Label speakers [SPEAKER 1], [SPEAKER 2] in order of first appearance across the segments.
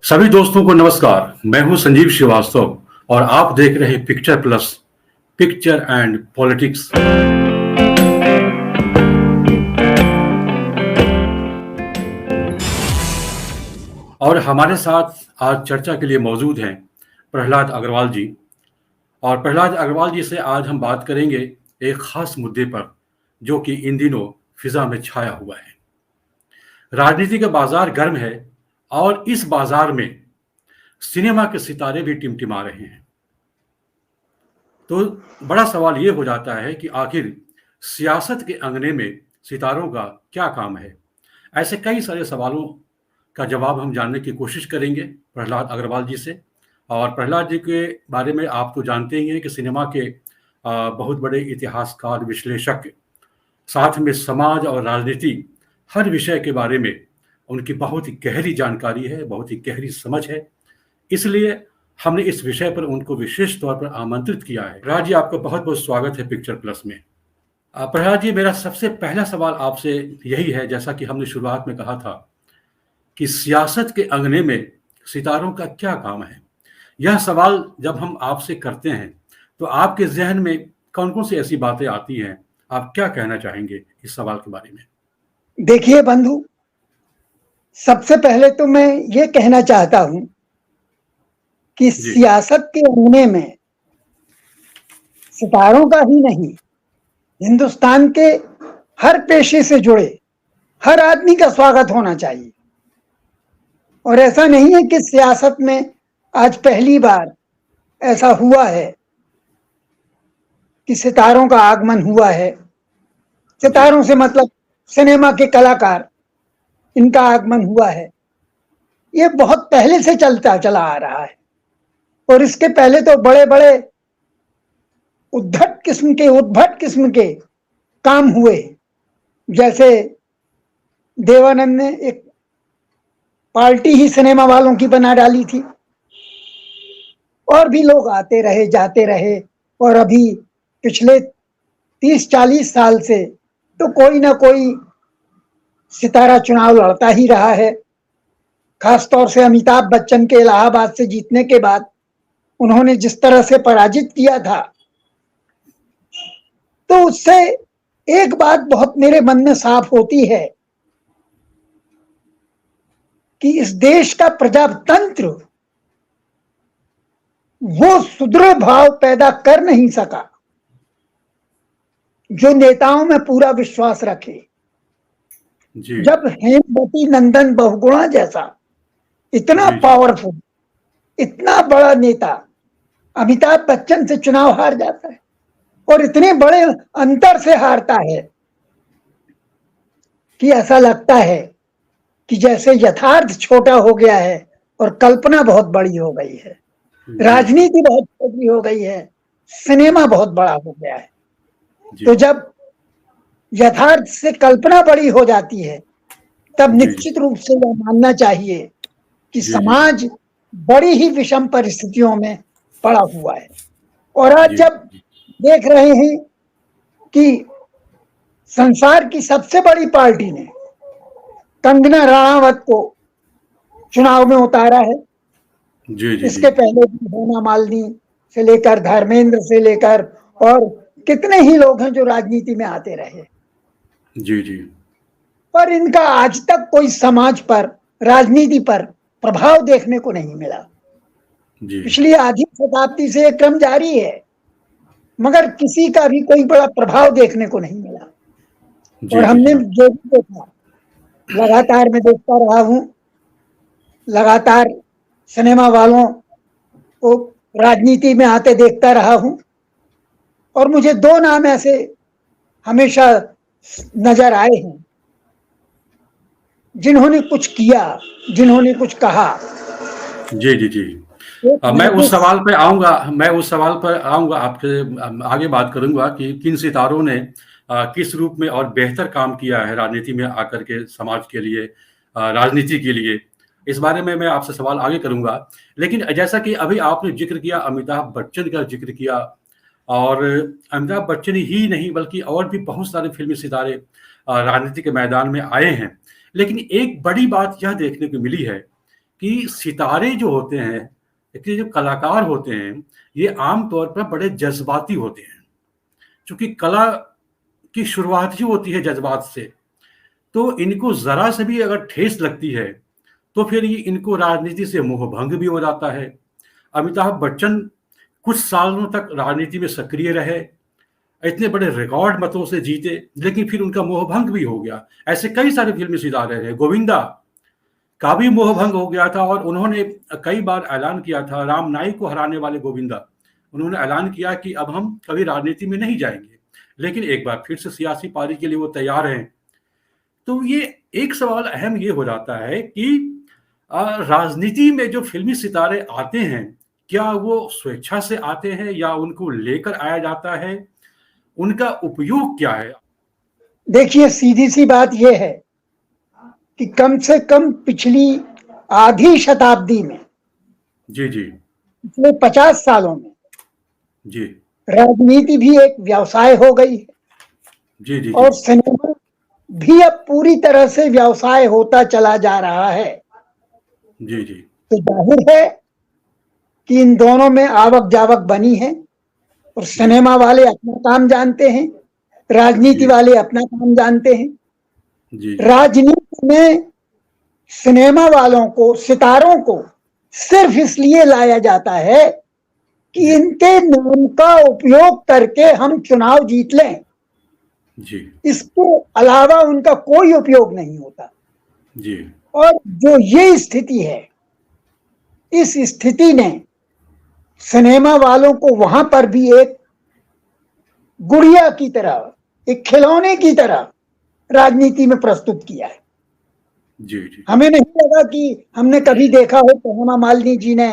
[SPEAKER 1] सभी दोस्तों को नमस्कार। मैं हूं संजीव श्रीवास्तव और आप देख रहे हैं picture plus, picture and politics. और हमारे साथ आज चर्चा के लिए मौजूद हैं प्रहलाद अग्रवाल जी। और प्रहलाद अग्रवाल जी से आज हम बात करेंगे एक खास मुद्दे पर जो कि इन दिनों फिजा में छाया हुआ है। राजनीति का बाजार गर्म है और इस बाजार में सिनेमा के सितारे भी टिमटिमा रहे हैं। तो बड़ा सवाल ये हो जाता है कि आखिर सियासत के अंगने में सितारों का क्या काम है। ऐसे कई सारे सवालों का जवाब हम जानने की कोशिश करेंगे प्रहलाद अग्रवाल जी से। और प्रहलाद जी के बारे में आप तो जानते ही हैं कि सिनेमा के बहुत बड़े इतिहासकार, विश्लेषक, साथ में समाज और राजनीति, हर विषय के बारे में उनकी बहुत ही गहरी जानकारी है, बहुत ही गहरी समझ है। इसलिए हमने इस विषय पर उनको विशेष तौर पर आमंत्रित किया है। प्रहलाद जी, आपका बहुत बहुत स्वागत है पिक्चर प्लस में। प्रहलाद जी, मेरा सबसे पहला सवाल आपसे यही है, जैसा कि हमने शुरुआत में कहा था कि सियासत के अंगने में सितारों का क्या काम है। यह सवाल जब हम आपसे करते हैं तो आपके जहन में कौन कौन सी ऐसी बातें आती हैं? आप क्या कहना चाहेंगे इस सवाल के बारे में?
[SPEAKER 2] देखिए बंधु, सबसे पहले तो मैं ये कहना चाहता हूं कि सियासत के अंगने में सितारों का ही नहीं, हिंदुस्तान के हर पेशे से जुड़े हर आदमी का स्वागत होना चाहिए। और ऐसा नहीं है कि सियासत में आज पहली बार ऐसा हुआ है कि सितारों का आगमन हुआ है। सितारों से मतलब सिनेमा के कलाकार, इनका आगमन हुआ है। ये बहुत पहले से चलता चला आ रहा है। और इसके पहले तो बड़े बड़े उद्भट किस्म के काम हुए। जैसे देवानंद ने एक पार्टी ही सिनेमा वालों की बना डाली थी, और भी लोग आते रहे जाते रहे। और अभी पिछले 30-40 साल से तो कोई ना कोई सितारा चुनाव लड़ता ही रहा है। खासतौर से अमिताभ बच्चन के इलाहाबाद से जीतने के बाद उन्होंने जिस तरह से पराजित किया था, तो उससे एक बात बहुत मेरे मन में साफ होती है कि इस देश का प्रजातंत्र वो सुदृढ़ भाव पैदा कर नहीं सका जो नेताओं में पूरा विश्वास रखे। जब हेमवती नंदन बहुगुणा जैसा इतना पावरफुल, इतना बड़ा नेता अमिताभ बच्चन से चुनाव हार जाता है और इतने बड़े अंतर से हारता है कि ऐसा लगता है कि जैसे यथार्थ छोटा हो गया है और कल्पना बहुत बड़ी हो गई है, राजनीति बहुत छोटी हो गई है, सिनेमा बहुत बड़ा हो गया है। तो जब यथार्थ से कल्पना बड़ी हो जाती है, तब निश्चित रूप से यह मानना चाहिए कि समाज बड़ी ही विषम परिस्थितियों में पड़ा हुआ है। और आज जब देख रहे हैं कि संसार की सबसे बड़ी पार्टी ने कंगना रनावत को चुनाव में उतारा है। इसके पहले भी हेमा मालिनी से लेकर धर्मेंद्र से लेकर और कितने ही लोग हैं जो राजनीति में आते रहे। पर इनका आज तक कोई समाज पर, राजनीति पर प्रभाव देखने को नहीं मिला। पिछली आधी शताब्दी से यह क्रम जारी है, मगर किसी का भी कोई बड़ा प्रभाव देखने को नहीं मिला। और हमने जो भी देखा, लगातार मैं देखता रहा हूं, लगातार सिनेमा वालों को राजनीति में आते देखता रहा हूं। और मुझे दो नाम ऐसे हमेशा नजर आए हैं जिन्होंने कुछ किया, जिन्होंने कुछ कहा।
[SPEAKER 1] मैं उस सवाल पर आऊंगा, आपसे आगे बात करूंगा कि किन सितारों ने किस रूप में और बेहतर काम किया है राजनीति में आकर के, समाज के लिए, राजनीति के लिए। इस बारे में मैं आपसे सवाल आगे करूंगा। लेकिन जैसा कि अभी आपने जिक्र किया, अमिताभ बच्चन का जिक्र किया, और अमिताभ बच्चन ही नहीं बल्कि और भी बहुत सारे फिल्मी सितारे राजनीति के मैदान में आए हैं। लेकिन एक बड़ी बात यह देखने को मिली है कि सितारे जो होते हैं, कि जो कलाकार होते हैं, ये आम तौर पर बड़े जज्बाती होते हैं। चूँकि कला की शुरुआत ही होती है जज्बात से, तो इनको ज़रा से भी अगर ठेस लगती है, तो फिर ये इनको राजनीति से मोहभंग भी हो जाता है। अमिताभ बच्चन कुछ सालों तक राजनीति में सक्रिय रहे, इतने बड़े रिकॉर्ड मतों से जीते, लेकिन फिर उनका मोहभंग भी हो गया। ऐसे कई सारे फ़िल्मी सितारे रहे। गोविंदा का भी मोहभंग हो गया था और उन्होंने कई बार ऐलान किया था, राम नाईक को हराने वाले गोविंदा, उन्होंने ऐलान किया कि अब हम कभी राजनीति में नहीं जाएँगे। लेकिन एक बार फिर से सियासी पारी के लिए वो तैयार हैं। तो ये एक सवाल अहम ये हो जाता है कि राजनीति में जो फ़िल्मी सितारे आते हैं, क्या वो स्वेच्छा से आते हैं या उनको लेकर आया जाता है? उनका उपयोग क्या है?
[SPEAKER 2] देखिए, सीधी सी बात यह है कि कम से कम पिछली आधी शताब्दी में,
[SPEAKER 1] जी, जी।
[SPEAKER 2] पिछले 50 सालों में
[SPEAKER 1] जी।
[SPEAKER 2] राजनीति भी एक व्यवसाय हो गई है
[SPEAKER 1] जी, जी,
[SPEAKER 2] और
[SPEAKER 1] जी।
[SPEAKER 2] सिनेमा भी अब पूरी तरह से व्यवसाय होता चला जा रहा है।
[SPEAKER 1] जी, जी।
[SPEAKER 2] तो जाहिर है कि इन दोनों में आवक जावक बनी है और
[SPEAKER 1] जी,
[SPEAKER 2] सिनेमा वाले अपना काम जानते हैं, राजनीति
[SPEAKER 1] जी,
[SPEAKER 2] वाले अपना काम जानते हैं।
[SPEAKER 1] जी, जी।
[SPEAKER 2] राजनीति में सिनेमा वालों को, सितारों को सिर्फ इसलिए लाया जाता है कि
[SPEAKER 1] जी,
[SPEAKER 2] इनके नाम का उपयोग करके हम चुनाव जीत लें।
[SPEAKER 1] जी,
[SPEAKER 2] इसके अलावा उनका कोई उपयोग नहीं होता।
[SPEAKER 1] जी,
[SPEAKER 2] और जो ये स्थिति है, इस स्थिति ने सिनेमा वालों को वहां पर भी एक गुड़िया की तरह, एक खिलौने की तरह राजनीति में प्रस्तुत किया है।
[SPEAKER 1] जी, जी।
[SPEAKER 2] हमें नहीं लगा कि हमने कभी देखा हो कि हेमा मालिनी जी ने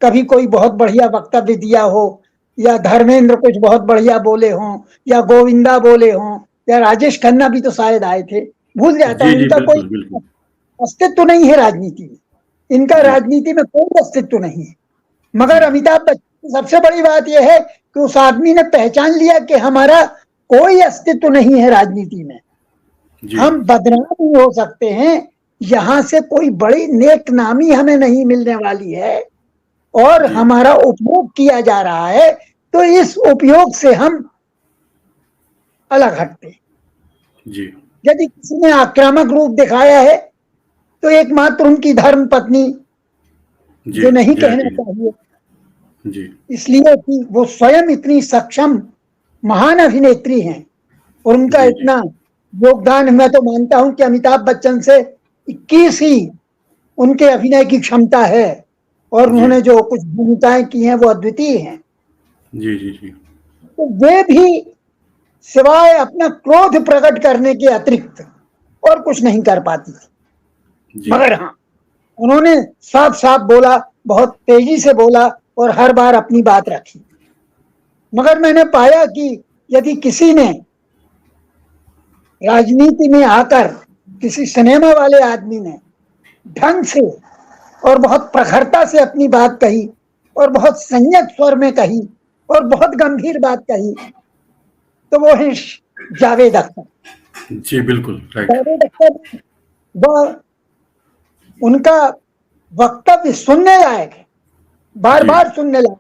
[SPEAKER 2] कभी कोई बहुत बढ़िया वक्तव्य दिया हो, या धर्मेंद्र कुछ बहुत बढ़िया बोले हों, या गोविंदा बोले हों, या राजेश खन्ना भी तो शायद आए थे। भूल जाता
[SPEAKER 1] जी,
[SPEAKER 2] हूं,
[SPEAKER 1] जी,
[SPEAKER 2] इनका कोई
[SPEAKER 1] बिल्कुल, बिल्कुल।
[SPEAKER 2] अस्तित्व नहीं है राजनीति में, इनका
[SPEAKER 1] जी,
[SPEAKER 2] राजनीति में कोई अस्तित्व नहीं है।
[SPEAKER 1] जी,
[SPEAKER 2] मगर अमिताभ बच्चन की सबसे बड़ी बात यह है कि उस आदमी ने पहचान लिया कि हमारा कोई अस्तित्व नहीं है राजनीति में,
[SPEAKER 1] जी,
[SPEAKER 2] हम बदनाम ही हो सकते हैं, यहां से कोई बड़ी नेक नामी हमें नहीं मिलने वाली है और
[SPEAKER 1] जी,
[SPEAKER 2] हमारा उपयोग किया जा रहा है, तो इस उपयोग से हम अलग हटते हैं।
[SPEAKER 1] जी,
[SPEAKER 2] यदि किसी ने आक्रामक रूप दिखाया है तो एकमात्र उनकी धर्म पत्नी,
[SPEAKER 1] जी,
[SPEAKER 2] जो नहीं
[SPEAKER 1] जया
[SPEAKER 2] कहना
[SPEAKER 1] जी।
[SPEAKER 2] चाहिए,
[SPEAKER 1] जी,
[SPEAKER 2] इसलिए कि वो स्वयं इतनी सक्षम महान अभिनेत्री हैं और उनका
[SPEAKER 1] जी, जी,
[SPEAKER 2] इतना योगदान, मैं तो मानता हूं कि अमिताभ बच्चन से 21 ही उनके अभिनय की क्षमता है और
[SPEAKER 1] जी,
[SPEAKER 2] उन्होंने जो कुछ भूमिकाएं की हैं वो अद्वितीय हैं।
[SPEAKER 1] जी, जी, जी,
[SPEAKER 2] तो वे भी सिवाय अपना क्रोध प्रकट करने के अतिरिक्त और कुछ नहीं कर पाती थी।
[SPEAKER 1] जी,
[SPEAKER 2] मगर हाँ, उन्होंने साफ साफ बोला, बहुत तेजी से बोला और हर बार अपनी बात रखी। मगर मैंने पाया कि यदि किसी ने राजनीति में आकर, किसी सिनेमा वाले आदमी ने ढंग से और बहुत प्रखरता से अपनी बात कही और बहुत संयत स्वर में कही और बहुत गंभीर बात कही, तो वो है जावेद अख्तर।
[SPEAKER 1] जी, बिल्कुल, राइट।
[SPEAKER 2] जावेद अख्तर, वह, उनका वक्तव्य सुनने लायक है, बार
[SPEAKER 1] जी,
[SPEAKER 2] बार सुनने लायक,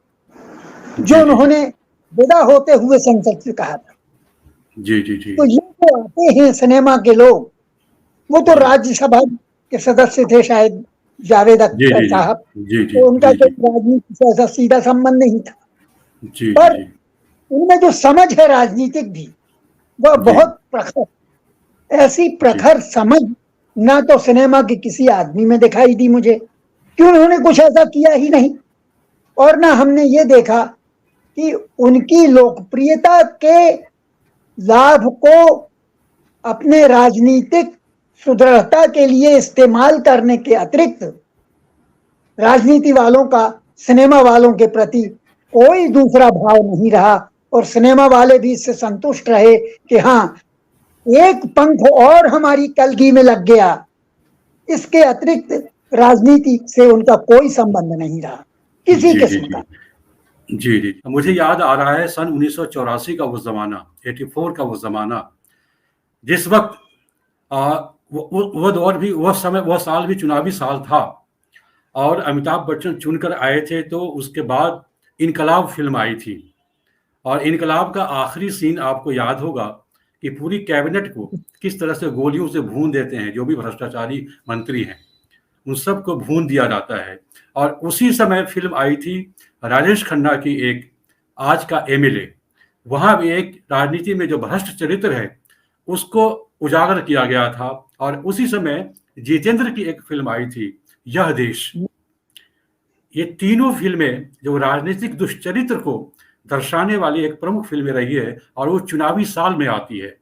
[SPEAKER 2] जो
[SPEAKER 1] जी, जी, जी,
[SPEAKER 2] उन्होंने विदा होते हुए संसद से कहा था।
[SPEAKER 1] जी, जी, जी,
[SPEAKER 2] तो ये जो आते हैं सिनेमा के लोग, वो तो
[SPEAKER 1] जी,
[SPEAKER 2] राज्यसभा के सदस्य थे शायद, जावेद
[SPEAKER 1] जी,
[SPEAKER 2] अख्तर
[SPEAKER 1] जी, जी,
[SPEAKER 2] साहब,
[SPEAKER 1] जी, जी,
[SPEAKER 2] तो उनका
[SPEAKER 1] जी,
[SPEAKER 2] कोई राजनीति से ऐसा सीधा संबंध नहीं था।
[SPEAKER 1] जी, जी,
[SPEAKER 2] पर
[SPEAKER 1] जी,
[SPEAKER 2] उनमें जो समझ है राजनीतिक भी, वह
[SPEAKER 1] जी,
[SPEAKER 2] बहुत प्रखर, ऐसी
[SPEAKER 1] जी,
[SPEAKER 2] प्रखर समझ ना तो सिनेमा के किसी आदमी में दिखाई दी मुझे, कि उन्होंने कुछ ऐसा किया ही नहीं, और ना हमने ये देखा कि उनकी लोकप्रियता के लाभ को अपने राजनीतिक सुदृढ़ता के लिए इस्तेमाल करने के अतिरिक्त राजनीति वालों का सिनेमा वालों के प्रति कोई दूसरा भाव नहीं रहा, और सिनेमा वाले भी इससे संतुष्ट रहे कि हाँ, एक पंख और हमारी कलगी में लग गया। इसके अतिरिक्त राजनीति से उनका कोई संबंध नहीं रहा, किसी
[SPEAKER 1] जी, जी,
[SPEAKER 2] किस्म
[SPEAKER 1] जी,
[SPEAKER 2] का।
[SPEAKER 1] जी, जी। मुझे याद आ रहा है सन 1984 का वो ज़माना, 84 का वो ज़माना, जिस वक़्त वो दौर भी, वो समय, वो साल भी चुनावी साल था और अमिताभ बच्चन चुनकर आए थे, तो उसके बाद इनकलाब फिल्म आई थी, और इनकलाब का आखिरी सीन आपको याद होगा कि पूरी कैबिनेट को किस तरह से गोलियों से भून देते हैं, जो भी भ्रष्टाचारी मंत्री हैं उन सबको भून दिया जाता है। और उसी समय फिल्म आई थी राजेश खन्ना की एक आज का एमएलए, वहाँ भी एक राजनीति में जो भ्रष्ट चरित्र है उसको उजागर किया गया था। और उसी समय जितेंद्र की एक फिल्म आई थी यह देश। ये तीनों फिल्में जो राजनीतिक दुष्चरित्र को दर्शाने वाली एक प्रमुख फिल्में रही है, और वो चुनावी साल में आती है।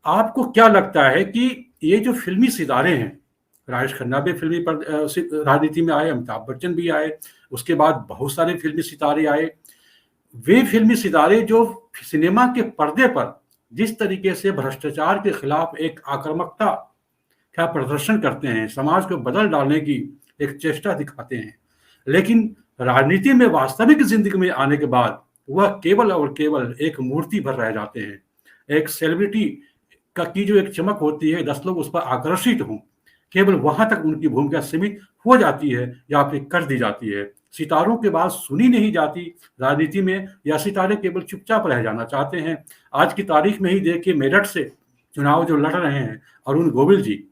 [SPEAKER 1] आपको क्या लगता है कि ये जो फिल्मी सितारे हैं, राजेश खन्ना भी फिल्मी राजनीति में आए, अमिताभ बच्चन भी आए, उसके बाद बहुत सारे फिल्मी सितारे आए, वे फिल्मी सितारे जो सिनेमा के पर्दे पर जिस तरीके से भ्रष्टाचार के खिलाफ एक आक्रामकता का प्रदर्शन करते हैं, समाज को बदल डालने की एक चेष्टा दिखाते हैं, लेकिन राजनीति में वास्तविक जिंदगी में आने के बाद वह केवल और केवल एक मूर्ति भर रह जाते हैं। एक सेलिब्रिटी का की जो एक चमक होती है, 10 लोग उस पर आकर्षित हों, केवल वहां तक उनकी भूमिका सीमित हो जाती है या फिर कर दी जाती है। सितारों के बाद सुनी नहीं जाती राजनीति में, या सितारे केवल चुपचाप रह जाना चाहते हैं। आज की तारीख में ही देखिए, मेरठ से चुनाव जो लड़ रहे हैं अरुण गोविल जी,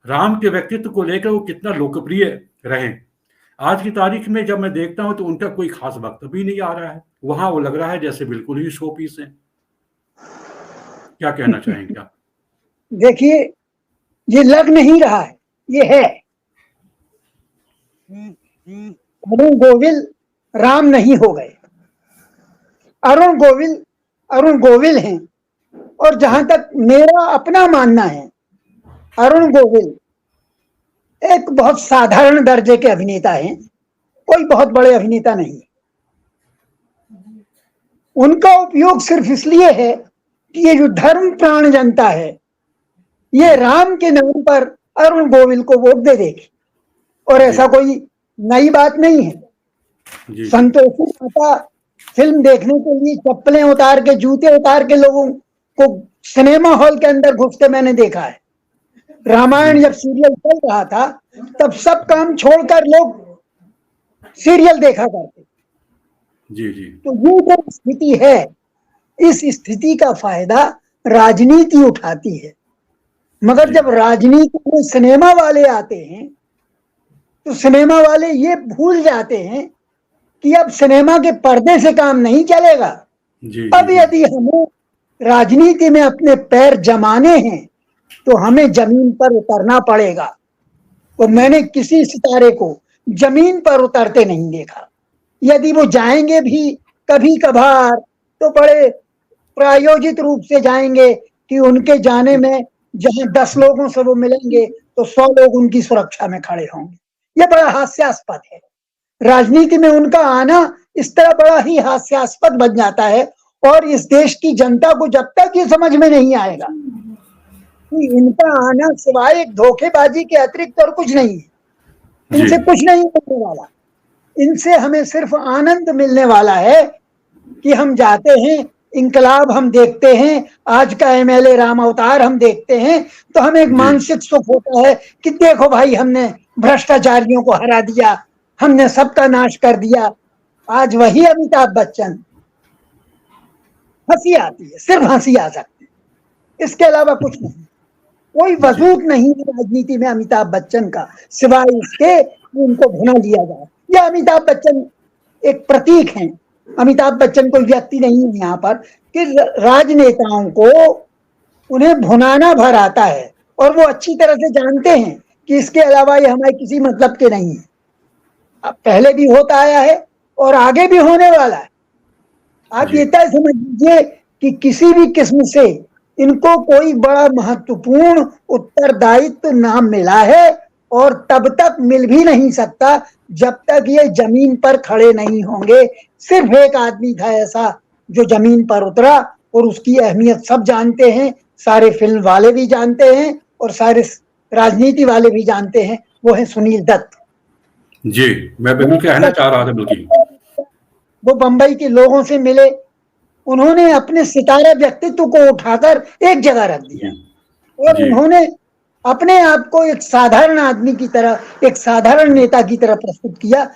[SPEAKER 1] राम के व्यक्तित्व को लेकर वो कितना लोकप्रिय रहे। आज की तारीख में जब मैं देखता हूं तो उनका कोई खास वक्तव्य नहीं आ रहा है, वहां वो लग रहा है जैसे बिल्कुल ही शो पीस है। क्या कहना चाहेंगे आप?
[SPEAKER 2] देखिए, ये लग नहीं रहा है, ये है। अरुण गोविल राम नहीं हो गए, अरुण गोविल हैं। और जहां तक मेरा अपना मानना है, अरुण गोविल एक बहुत साधारण दर्जे के अभिनेता हैं, कोई बहुत बड़े अभिनेता नहीं। उनका उपयोग सिर्फ इसलिए है कि ये जो धर्म प्राण जनता है, ये राम के नाम पर अरुण गोविल को वोट दे देगी, और ऐसा कोई नई बात नहीं है। संतोषी माता फिल्म देखने के लिए चप्पलें उतार के, जूते उतार के लोगों को सिनेमा हॉल के अंदर घुसते मैंने देखा है। रामायण जब सीरियल चल रहा था तब सब काम छोड़कर लोग सीरियल देखा करते।
[SPEAKER 1] जी जी।
[SPEAKER 2] तो ये जो स्थिति है, इस स्थिति का फायदा राजनीति उठाती है। मगर जब राजनीति में सिनेमा वाले आते हैं तो सिनेमा वाले ये भूल जाते हैं कि अब सिनेमा के पर्दे से काम नहीं चलेगा। अब यदि हमें राजनीति में अपने पैर जमाने हैं तो हमें जमीन पर उतरना पड़ेगा। तो मैंने किसी सितारे को जमीन पर उतरते नहीं देखा। यदि वो जाएंगे भी कभी कभार तो बड़े प्रायोजित रूप से जाएंगे कि उनके जाने में जहां 10 लोगों से वो मिलेंगे तो 100 लोग उनकी सुरक्षा में खड़े होंगे। यह बड़ा हास्यास्पद है। राजनीति में उनका आना इस तरह बड़ा ही हास्यास्पद बन जाता है। और इस देश की जनता को जब तक ये समझ में नहीं आएगा कि इनका आना सिवाय एक धोखेबाजी के अतिरिक्त और कुछ नहीं है, इनसे कुछ नहीं मिलने वाला, इनसे हमें सिर्फ आनंद मिलने वाला है कि हम जाते हैं, इनकलाब हम देखते हैं, आज का एमएलए राम अवतार हम देखते हैं, तो हमें एक मानसिक सुख होता है कि देखो भाई, हमने भ्रष्टाचारियों को हरा दिया, हमने सबका नाश कर दिया। आज वही अमिताभ बच्चन, हंसी आती है, सिर्फ हंसी आ सकती है, इसके अलावा कुछ नहीं। कोई वजूद नहीं है राजनीति में अमिताभ बच्चन का, सिवाय इसके कि उनको भुना लिया जाए। यह अमिताभ बच्चन एक प्रतीक हैं। अमिताभ बच्चन कोई व्यक्ति नहीं है यहाँ पर कि राजनेताओं को उन्हें भुनाना भर आता है, और वो अच्छी तरह से जानते हैं कि इसके अलावा ये हमारे किसी मतलब के नहीं है। अब पहले भी होता आया है और आगे भी होने वाला है। आप ये तय समझ लीजिए कि किसी भी किस्म से इनको कोई बड़ा महत्वपूर्ण उत्तरदायित्व ना मिला है, और तब तक मिल भी नहीं सकता जब तक ये जमीन पर खड़े नहीं होंगे। सिर्फ एक आदमी था ऐसा जो जमीन पर उतरा, और उसकी अहमियत सब जानते हैं, सारे फिल्म वाले भी जानते हैं और सारे राजनीति वाले भी जानते हैं, वो है सुनील दत्त।
[SPEAKER 1] जी, मैं बिल्कुल कहना चाह रहा था। बिल्कुल
[SPEAKER 2] वो बंबई के लोगों से मिले, उन्होंने अपने सितारा व्यक्तित्व को उठाकर एक जगह रख दिया, और उन्होंने अपने आप को एक साधारण आदमी की तरह, एक साधारण नेता की तरह प्रस्तुत किया,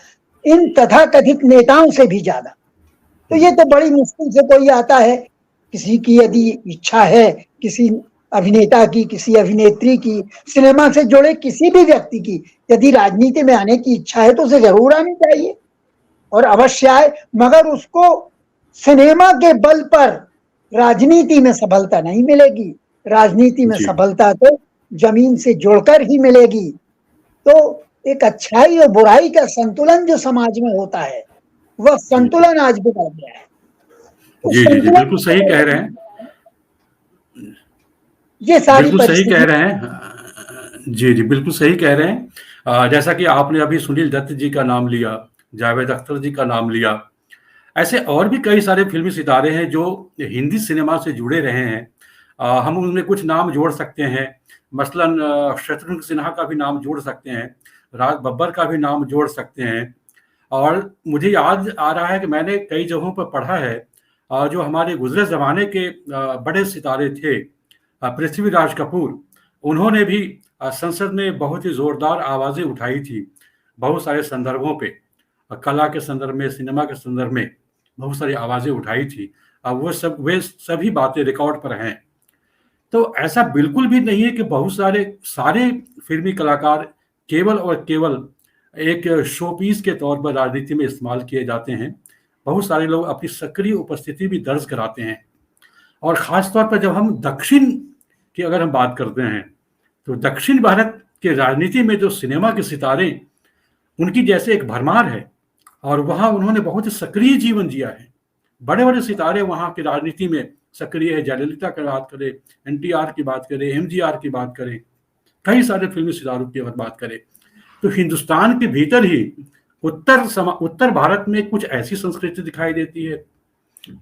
[SPEAKER 2] इन तथाकथित नेताओं से भी ज्यादा। तो ये तो बड़ी मुश्किल से कोई आता है, किसी की यदि इच्छा है, किसी अभिनेता की, किसी अभिनेत्री की, सिनेमा से जुड़े किसी भी व्यक्ति की यदि राजनीति में आने की इच्छा है तो उसे जरूर आनी चाहिए और अवश्य आए, मगर उसको सिनेमा के बल पर राजनीति में सफलता नहीं मिलेगी। राजनीति में
[SPEAKER 1] जी
[SPEAKER 2] सफलता तो जमीन से जुड़कर ही मिलेगी। तो एक अच्छाई और बुराई का संतुलन जो समाज में होता है, वह संतुलन आज बिगड़ गया है।
[SPEAKER 1] जी जी जी, बिल्कुल सही कह रहे हैं,
[SPEAKER 2] ये सारी
[SPEAKER 1] बिल्कुल सही कह
[SPEAKER 2] परिस्थिति।
[SPEAKER 1] रहे हैं। जी जी, बिल्कुल सही कह रहे हैं। जैसा कि आपने अभी सुनील दत्त जी का नाम लिया, जावेद अख्तर जी का नाम लिया, ऐसे और भी कई सारे फिल्मी सितारे हैं जो हिंदी सिनेमा से जुड़े रहे हैं। हम उनमें कुछ नाम जोड़ सकते हैं, मसलन शत्रुघ्न सिन्हा का भी नाम जोड़ सकते हैं, राज बब्बर का भी नाम जोड़ सकते हैं। और मुझे याद आ रहा है कि मैंने कई जगहों पर पढ़ा है, जो हमारे गुजरे ज़माने के बड़े सितारे थे, पृथ्वीराज कपूर, उन्होंने भी संसद में बहुत ही ज़ोरदार आवाज़ें उठाई थी, बहुत सारे संदर्भों पे, कला के संदर्भ में, सिनेमा के संदर्भ में बहुत सारी आवाज़ें उठाई थी। वे सभी बातें रिकॉर्ड पर हैं। तो ऐसा बिल्कुल भी नहीं है कि बहुत सारे फ़िल्मी कलाकार केवल और केवल एक शो पीस के तौर पर राजनीति में इस्तेमाल किए जाते हैं। बहुत सारे लोग अपनी सक्रिय उपस्थिति भी दर्ज कराते हैं। और ख़ास तौर पर जब हम दक्षिण की अगर हम बात करते हैं, तो दक्षिण भारत के राजनीति में जो सिनेमा के सितारे, उनकी जैसे एक भरमार है और वहाँ उन्होंने बहुत ही सक्रिय जीवन जिया है। बड़े-बड़े सितारे वहाँ की राजनीति में सक्रिय है। जयललिता की बात करें, एनटीआर की बात करें, एमजीआर की बात करें, कई सारे फिल्मी सितारों की अगर बात करें, तो हिंदुस्तान के भीतर ही उत्तर भारत में कुछ ऐसी संस्कृति दिखाई देती है,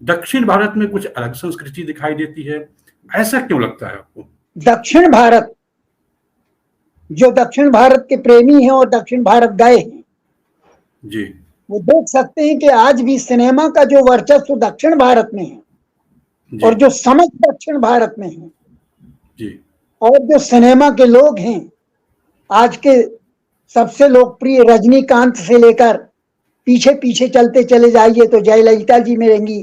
[SPEAKER 1] दक्षिण भारत में कुछ अलग संस्कृति दिखाई देती है। ऐसा क्यों लगता है आपको?
[SPEAKER 2] दक्षिण भारत, जो दक्षिण भारत के प्रेमी हैं और दक्षिण भारत गए हैं,
[SPEAKER 1] जी,
[SPEAKER 2] वो देख सकते हैं कि आज भी सिनेमा का जो वर्चस्व दक्षिण भारत में है और जो समझ दक्षिण भारत में है,
[SPEAKER 1] जी,
[SPEAKER 2] और जो सिनेमा के लोग हैं, आज के सबसे लोकप्रिय रजनीकांत से लेकर पीछे पीछे चलते चले जाइए तो जयललिता जी मिलेंगी,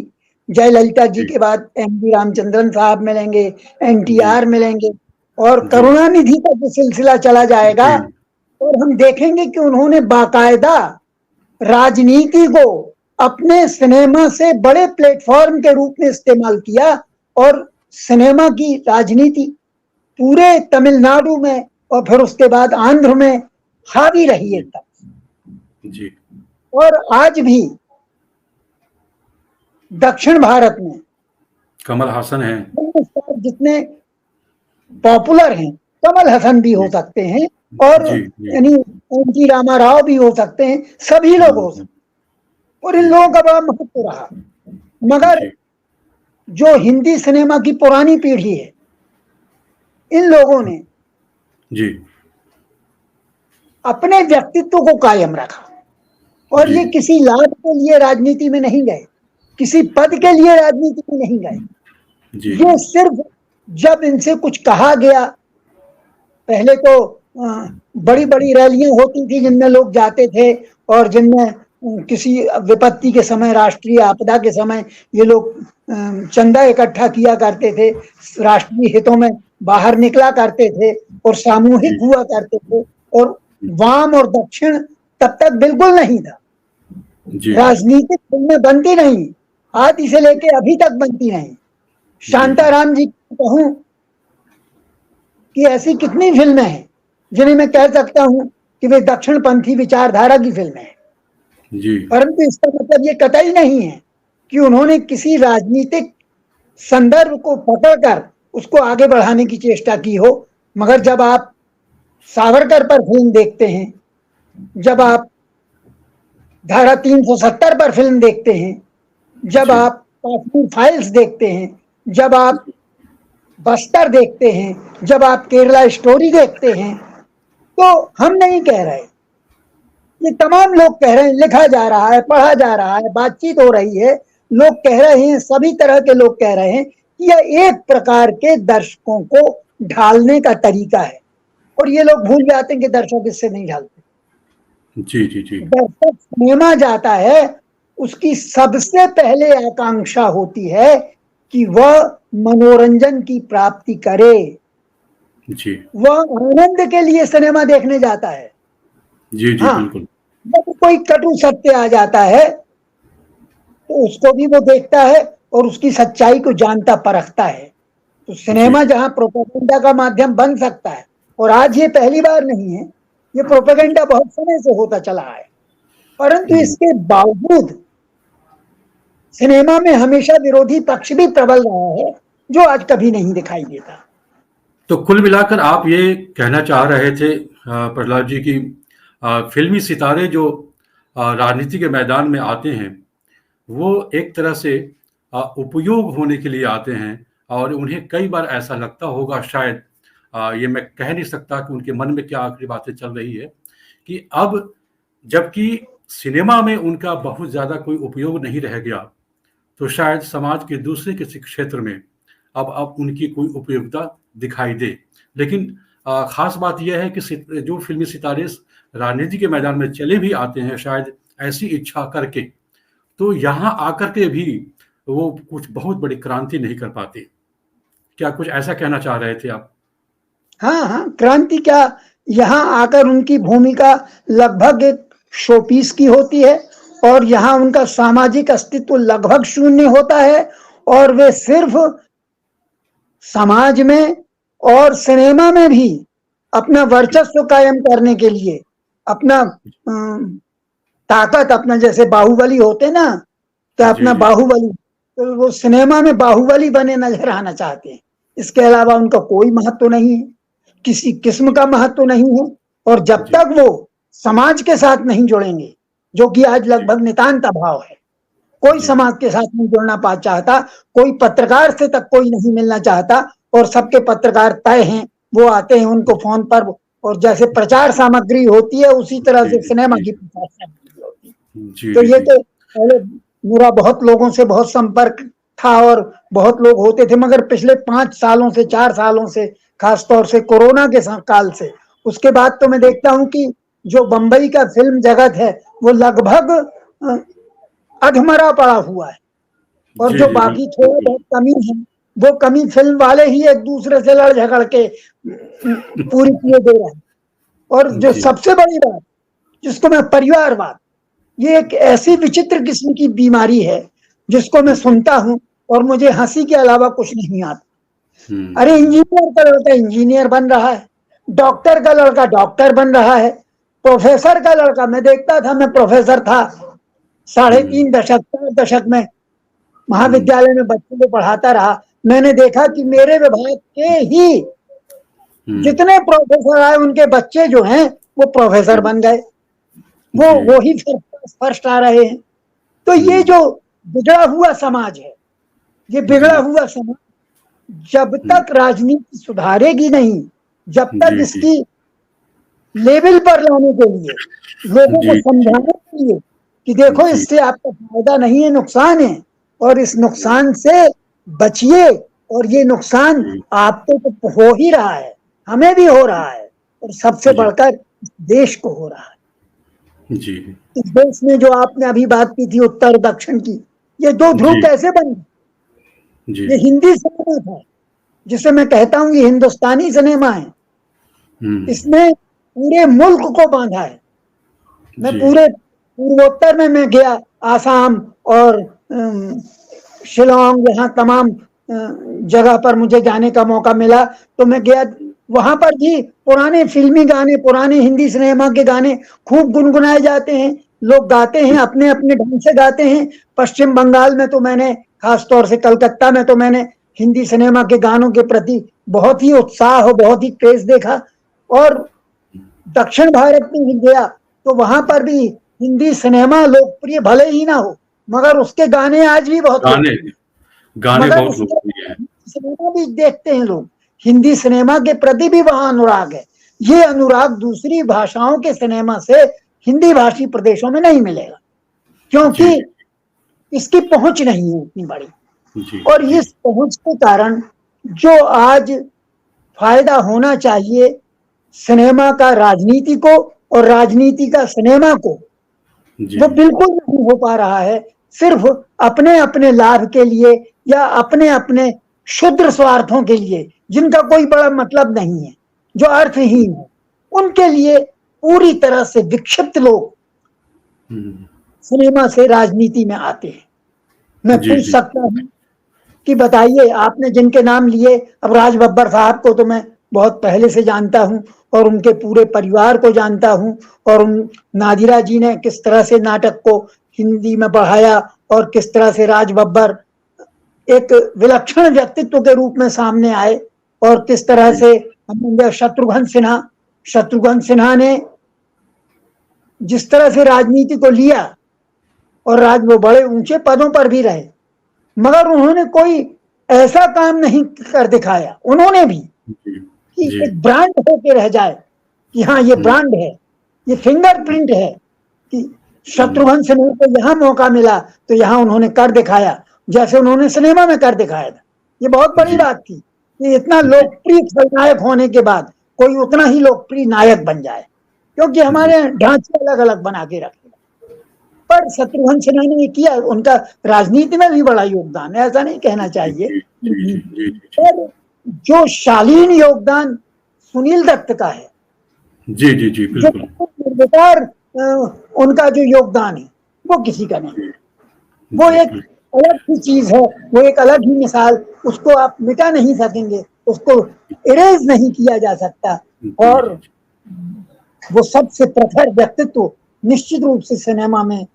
[SPEAKER 2] जयललिता जी के बाद एम.जी. रामचंद्रन साहब मिलेंगे, एनटीआर मिलेंगे, और करुणानिधि का जो सिलसिला चला जाएगा, और हम देखेंगे कि उन्होंने बाकायदा राजनीति को अपने सिनेमा से बड़े प्लेटफॉर्म के रूप में इस्तेमाल किया और सिनेमा की राजनीति पूरे तमिलनाडु में और फिर उसके बाद आंध्र में हावी रही है तक।
[SPEAKER 1] जी,
[SPEAKER 2] और आज भी दक्षिण भारत में
[SPEAKER 1] कमल हासन हैं,
[SPEAKER 2] जितने पॉपुलर हैं, कमल हसन भी हो सकते हैं और यानी एन.टी. रामाराव भी हो सकते हैं, सभी लोग हो सकते हैं और इन लोगों का बड़ा महत्व रहा। मगर जो हिंदी सिनेमा की पुरानी पीढ़ी है, इन लोगों ने
[SPEAKER 1] जी
[SPEAKER 2] अपने व्यक्तित्व को कायम रखा और ये किसी लाभ के लिए राजनीति में नहीं गए, किसी पद के लिए राजनीति में नहीं गए। ये सिर्फ जब इनसे कुछ कहा गया, पहले तो बड़ी बड़ी रैलियां होती थी जिनमें लोग जाते थे और जिनमें किसी विपत्ति के समय, राष्ट्रीय आपदा के समय ये लोग चंदा इकट्ठा किया करते थे, राष्ट्रीय हितों में बाहर निकला करते थे और सामूहिक हुआ करते थे, और वाम और दक्षिण तब तक बिल्कुल नहीं था। राजनीतिक फिल्में बनती नहीं, आदि से लेके अभी तक बनती नहीं। शांताराम जी कहूं कि ऐसी कितनी फिल्में हैं जिन्हें मैं कह सकता हूं कि वे दक्षिणपंथी विचारधारा की फिल्में हैं, परंतु इसका मतलब ये कतई नहीं है कि उन्होंने किसी राजनीतिक संदर्भ को पकड़कर उसको आगे बढ़ाने की चेष्टा की हो। मगर जब आप सावरकर पर फिल्म देखते हैं, जब आप धारा 370 पर फिल्म देखते हैं, जब आप कश्मीर फाइल्स देखते हैं, जब आप बस्तर देखते हैं, जब आप केरला स्टोरी देखते हैं, तो हम नहीं कह रहे, ये तमाम लोग कह रहे हैं, लिखा जा रहा है, पढ़ा जा रहा है, बातचीत हो रही है, लोग कह रहे हैं, सभी तरह के लोग कह रहे हैं कि यह एक प्रकार के दर्शकों को ढालने का तरीका है। और ये लोग भूल जाते हैं कि दर्शक इससे नहीं ढलते।
[SPEAKER 1] जी जी जी
[SPEAKER 2] दर्शक सिनेमा जाता है, उसकी सबसे पहले आकांक्षा होती है कि वह मनोरंजन की प्राप्ति करे,
[SPEAKER 1] जी
[SPEAKER 2] वह आनंद के लिए सिनेमा देखने जाता है।
[SPEAKER 1] जी जी
[SPEAKER 2] हाँ,
[SPEAKER 1] बिल्कुल।
[SPEAKER 2] जब कोई कटु सत्य आ जाता है तो उसको भी वो देखता है और उसकी सच्चाई को जानता परखता है। तो
[SPEAKER 1] जी
[SPEAKER 2] सिनेमा जहां प्रोपेगेंडा का माध्यम बन सकता है, और आज ये पहली बार नहीं है, ये प्रोपेगेंडा बहुत समय से होता चला है, परंतु इसके बावजूद सिनेमा में हमेशा विरोधी पक्ष भी प्रबल रहा है, जो आज कभी नहीं दिखाई देता।
[SPEAKER 1] तो कुल मिलाकर आप ये कहना चाह रहे थे प्रहलाद जी की फिल्मी सितारे जो राजनीति के मैदान में आते हैं, वो एक तरह से उपयोग होने के लिए आते हैं, और उन्हें कई बार ऐसा लगता होगा शायद, ये मैं कह नहीं सकता कि उनके मन में क्या आखिरी बातें चल रही है, कि अब जबकि सिनेमा में उनका बहुत ज़्यादा कोई उपयोग नहीं रह गया, तो शायद समाज के दूसरे किसी क्षेत्र में अब उनकी कोई उपयोगिता दिखाई दे। लेकिन ख़ास बात यह है कि जो फ़िल्मी सितारे राजनीति के मैदान में चले भी आते हैं शायद ऐसी इच्छा करके, तो यहाँ आकर के भी वो कुछ बहुत बड़ी क्रांति नहीं कर पाते। क्या कुछ ऐसा कहना चाह रहे थे आप?
[SPEAKER 2] हाँ हाँ, क्रांति क्या, यहाँ आकर उनकी भूमिका लगभग एक शोपीस की होती है, और यहाँ उनका सामाजिक अस्तित्व लगभग शून्य होता है, और वे सिर्फ समाज में और सिनेमा में भी अपना वर्चस्व कायम करने के लिए अपना ताकत, अपना जैसे बाहुबली होते ना, तो
[SPEAKER 1] जी,
[SPEAKER 2] अपना
[SPEAKER 1] जी।
[SPEAKER 2] बाहुबली, तो वो सिनेमा में बाहुबली बने नजर आना चाहते हैं। इसके अलावा उनका कोई महत्व नहीं है, किसी किस्म का महत्व नहीं है। और जब
[SPEAKER 1] जी,
[SPEAKER 2] तक वो समाज के साथ नहीं जुड़ेंगे, जो कि आज
[SPEAKER 1] जी,
[SPEAKER 2] लगभग नितांत अभाव है, कोई
[SPEAKER 1] जी,
[SPEAKER 2] समाज के साथ नहीं जुड़ना पा चाहता, कोई पत्रकार से तक कोई नहीं मिलना चाहता, और सबके पत्रकार तय हैं, वो आते हैं उनको फोन पर, और जैसे प्रचार सामग्री होती है उसी तरह
[SPEAKER 1] जी,
[SPEAKER 2] से सिनेमा
[SPEAKER 1] जी,
[SPEAKER 2] की प्रचार सामग्री होती है।
[SPEAKER 1] जी,
[SPEAKER 2] तो
[SPEAKER 1] जी,
[SPEAKER 2] ये
[SPEAKER 1] जी।
[SPEAKER 2] तो पहले मेरा बहुत लोगों से बहुत संपर्क था और बहुत लोग होते थे, मगर पिछले 5 सालों से 4 सालों से, खासतौर से कोरोना के काल से, उसके बाद तो मैं देखता हूं कि जो बंबई का फिल्म जगत है वो लगभग अधमरा पड़ा हुआ है, और
[SPEAKER 1] जी,
[SPEAKER 2] जो
[SPEAKER 1] जी,
[SPEAKER 2] बाकी
[SPEAKER 1] बिल्कुल,
[SPEAKER 2] थोड़ा
[SPEAKER 1] बिल्कुल।
[SPEAKER 2] बहुत कमी है, वो कमी फिल्म वाले ही एक दूसरे से लड़ झगड़ के पूरी किए दे रहे हैं। और जो
[SPEAKER 1] जी,
[SPEAKER 2] सबसे बड़ी बात, जिसको मैं परिवारवाद, ये एक ऐसी विचित्र किस्म की बीमारी है जिसको मैं
[SPEAKER 1] जी।
[SPEAKER 2] सुनता हूं और मुझे हंसी के अलावा कुछ नहीं आता। अरे
[SPEAKER 1] हुँ,
[SPEAKER 2] इंजीनियर का लड़का इंजीनियर बन रहा है, डॉक्टर का लड़का डॉक्टर बन रहा है, प्रोफेसर का लड़का, मैं देखता था, मैं प्रोफेसर था साढ़े
[SPEAKER 1] हुँ,
[SPEAKER 2] तीन दशक 4 दशक में,
[SPEAKER 1] हुँ,
[SPEAKER 2] महाविद्यालय में बच्चों को पढ़ाता रहा। मैंने देखा कि मेरे विभाग के ही
[SPEAKER 1] हुँ,
[SPEAKER 2] जितने प्रोफेसर आए उनके बच्चे जो हैं वो प्रोफेसर
[SPEAKER 1] हुँ,
[SPEAKER 2] बन गए,
[SPEAKER 1] जी,
[SPEAKER 2] वो ही फर्स्ट आ रहे हैं। तो ये
[SPEAKER 1] हुँ,
[SPEAKER 2] जो बिगड़ा हुआ समाज है, ये बिगड़ा
[SPEAKER 1] जी,
[SPEAKER 2] हुआ समाज जब
[SPEAKER 1] हुँ,
[SPEAKER 2] तक राजनीति सुधारेगी नहीं, जब तक
[SPEAKER 1] जी, जी,
[SPEAKER 2] इसकी लेवल पर लाने के लिए, लोगों को
[SPEAKER 1] जी, जी,
[SPEAKER 2] समझाने के लिए कि देखो
[SPEAKER 1] जी,
[SPEAKER 2] इससे आपका फायदा नहीं है, नुकसान है, और इस नुकसान से बचिए, और ये नुकसान
[SPEAKER 1] जी,
[SPEAKER 2] आपको तो हो ही रहा है, हमें भी हो रहा है, और सबसे
[SPEAKER 1] जी,
[SPEAKER 2] बढ़कर देश को हो रहा है।
[SPEAKER 1] जी,
[SPEAKER 2] इस देश में जो आपने अभी बात की थी उत्तर दक्षिण की, ये दो ध्रुव
[SPEAKER 1] जी,
[SPEAKER 2] कैसे बने?
[SPEAKER 1] जी,
[SPEAKER 2] ये हिंदी सिनेमा था, जिसे मैं कहता हूं ये हिंदुस्तानी सिनेमा है,
[SPEAKER 1] हुँ,
[SPEAKER 2] इसने पूरे मुल्क को बांधा है। मैं
[SPEAKER 1] जी,
[SPEAKER 2] पूरे पूर्वोत्तर में मैं गया, आसाम और शिलोंग, यहाँ तमाम जगह पर मुझे जाने का मौका मिला, तो मैं गया, वहां पर भी पुराने फिल्मी गाने, पुराने हिंदी सिनेमा के गाने खूब गुनगुनाए जाते हैं, लोग गाते हैं, अपने अपने ढंग से गाते हैं। पश्चिम बंगाल में तो मैंने, खासतौर से कलकत्ता में तो मैंने हिंदी सिनेमा के गानों के प्रति बहुत ही उत्साह और बहुत ही क्रेज देखा। और दक्षिण भारत में भी गया तो वहां पर भी हिंदी सिनेमा लोकप्रिय भले ही ना हो, मगर उसके गाने आज भी बहुत
[SPEAKER 1] गाने
[SPEAKER 2] लोकप्रिय,
[SPEAKER 1] गाने
[SPEAKER 2] मगर
[SPEAKER 1] बहुत
[SPEAKER 2] उसके
[SPEAKER 1] लोकप्रिय हैं।
[SPEAKER 2] सिनेमा भी देखते हैं लोग, हिंदी सिनेमा के प्रति भी वहां अनुराग है। ये अनुराग दूसरी भाषाओं के सिनेमा से हिंदी भाषी प्रदेशों में नहीं मिलेगा,
[SPEAKER 1] जी,
[SPEAKER 2] क्योंकि
[SPEAKER 1] जी,
[SPEAKER 2] इसकी पहुंच नहीं है इतनी बड़ी।
[SPEAKER 1] जी,
[SPEAKER 2] और
[SPEAKER 1] जी,
[SPEAKER 2] इस पहुंच के कारण जो आज फायदा होना चाहिए सिनेमा का राजनीति को और राजनीति का सिनेमा को
[SPEAKER 1] जी
[SPEAKER 2] वो बिल्कुल नहीं हो पा रहा है। सिर्फ अपने अपने लाभ के लिए या अपने अपने क्षुद्र स्वार्थों के लिए, जिनका कोई बड़ा मतलब नहीं है, जो अर्थहीन है, उनके लिए पूरी तरह से विक्षिप्त लोग सिनेमा से राजनीति में आते हैं। मैं
[SPEAKER 1] जी
[SPEAKER 2] पूछ
[SPEAKER 1] जी
[SPEAKER 2] सकता हूँ कि बताइए, आपने जिनके नाम लिए, अब राज बब्बर साहब को तो मैं बहुत पहले से जानता हूँ और उनके पूरे परिवार को जानता हूँ, और उन नादिरा जी ने किस तरह से नाटक को हिंदी में बढ़ाया और किस तरह से राज बब्बर एक विलक्षण व्यक्तित्व के रूप में सामने आए, और किस तरह
[SPEAKER 1] जी
[SPEAKER 2] से शत्रुघ्न सिन्हा ने जिस तरह से राजनीति को लिया, और आज वो बड़े ऊंचे पदों पर भी रहे, मगर उन्होंने कोई ऐसा काम नहीं कर दिखाया उन्होंने भी
[SPEAKER 1] जी
[SPEAKER 2] कि
[SPEAKER 1] जी
[SPEAKER 2] एक ब्रांड होके रह जाए कि हाँ ये ब्रांड है, ये फिंगरप्रिंट है कि शत्रुघ्न सिन्हा को यहाँ मौका मिला तो यहाँ उन्होंने कर दिखाया, जैसे उन्होंने सिनेमा में कर दिखाया था। ये बहुत बड़ी
[SPEAKER 1] जी
[SPEAKER 2] बात थी कि इतना
[SPEAKER 1] जी
[SPEAKER 2] लोकप्रिय खलनायक होने के बाद कोई उतना ही लोकप्रिय नायक बन जाए, क्योंकि
[SPEAKER 1] जी
[SPEAKER 2] हमारे ढांचे अलग अलग बना के रखे। पर शत्रुघ्न सिन्हा ने ये किया, उनका राजनीति में भी बड़ा योगदान है, ऐसा नहीं कहना चाहिए।
[SPEAKER 1] जी जी जी
[SPEAKER 2] पर जो शालीन योगदान सुनील दत्त का है,
[SPEAKER 1] जी जी जी
[SPEAKER 2] जो
[SPEAKER 1] बिल्कुल
[SPEAKER 2] निर्विकार उनका जो योगदान है, वो किसी का नहीं। वो
[SPEAKER 1] जी
[SPEAKER 2] एक अलग ही चीज है, वो एक अलग ही मिसाल, उसको आप मिटा नहीं सकेंगे, उसको इरेज नहीं किया जा सकता।
[SPEAKER 1] जी
[SPEAKER 2] और
[SPEAKER 1] जी
[SPEAKER 2] वो सबसे प्रखर व्यक्तित्व निश्चित रूप से सिनेमा में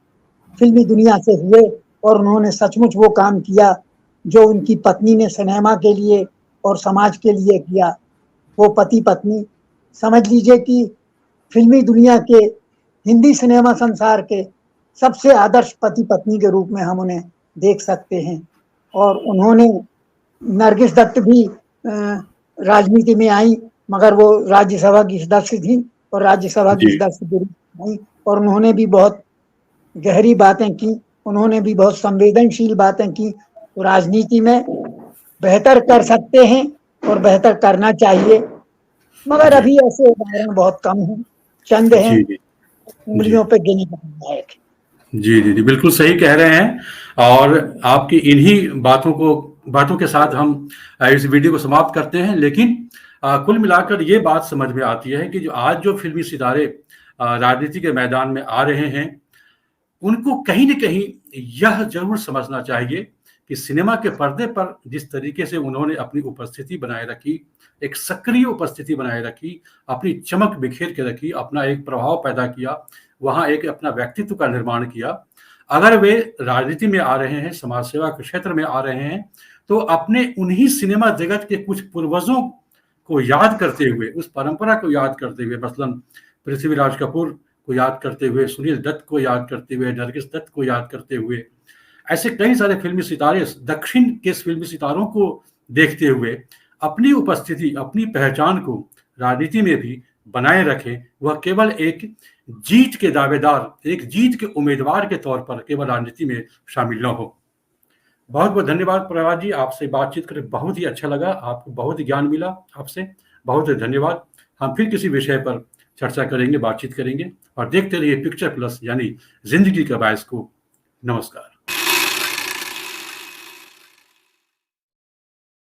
[SPEAKER 2] फिल्मी दुनिया से हुए, और उन्होंने सचमुच वो काम किया जो उनकी पत्नी ने सिनेमा के लिए और समाज के लिए किया। वो पति पत्नी समझ लीजिए कि फिल्मी दुनिया के, हिंदी सिनेमा संसार के सबसे आदर्श पति पत्नी के रूप में हम उन्हें देख सकते हैं। और उन्होंने, नरगिस दत्त भी राजनीति में आई, मगर वो राज्यसभा की सदस्य थी और राज्यसभा की
[SPEAKER 1] जी
[SPEAKER 2] सदस्य के रूप में आई, और उन्होंने भी बहुत गहरी बातें की, उन्होंने भी बहुत संवेदनशील बातें की। तो राजनीति में बेहतर कर सकते हैं और बेहतर करना चाहिए, मगर
[SPEAKER 1] जी
[SPEAKER 2] अभी ऐसे उदाहरण बहुत कम हैं, चंद हैं,
[SPEAKER 1] जी जी जी
[SPEAKER 2] उंगलियों पे गिने जाने लायक।
[SPEAKER 1] जी जी जी बिल्कुल सही कह रहे हैं। और आपकी इन्हीं बातों के साथ हम इस वीडियो को समाप्त करते हैं। लेकिन कुल मिलाकर ये बात समझ में आती है कि जो आज जो फिल्मी सितारे राजनीति के मैदान में आ रहे हैं, उनको कहीं न कहीं यह ज़रूर समझना चाहिए कि सिनेमा के पर्दे पर जिस तरीके से उन्होंने अपनी उपस्थिति बनाए रखी, एक सक्रिय उपस्थिति बनाए रखी, अपनी चमक बिखेर के रखी, अपना एक प्रभाव पैदा किया, वहाँ एक अपना व्यक्तित्व का निर्माण किया। अगर वे राजनीति में आ रहे हैं, समाज सेवा के क्षेत्र में आ रहे हैं, तो अपने उन्हीं सिनेमा जगत के कुछ पूर्वजों को याद करते हुए, उस परंपरा को याद करते हुए, मसलन पृथ्वीराज कपूर को याद करते हुए, सुनील दत्त को याद करते हुए, नरगिस दत्त को याद करते हुए, ऐसे कई सारे फिल्मी सितारे, दक्षिण के फिल्मी सितारों को देखते हुए अपनी उपस्थिति, अपनी पहचान को राजनीति में भी बनाए रखें। वह केवल एक जीत के दावेदार, एक जीत के उम्मीदवार के तौर पर केवल राजनीति में शामिल न हो। बहुत बहुत धन्यवाद प्रहलाद जी, आपसे बातचीत करके बहुत ही अच्छा लगा, आपको बहुत ज्ञान मिला आपसे, बहुत धन्यवाद। हम फिर किसी विषय पर चर्चा करेंगे, बातचीत करेंगे, और देखते रहिए पिक्चर प्लस यानी जिंदगी का बायस्कोप। नमस्कार।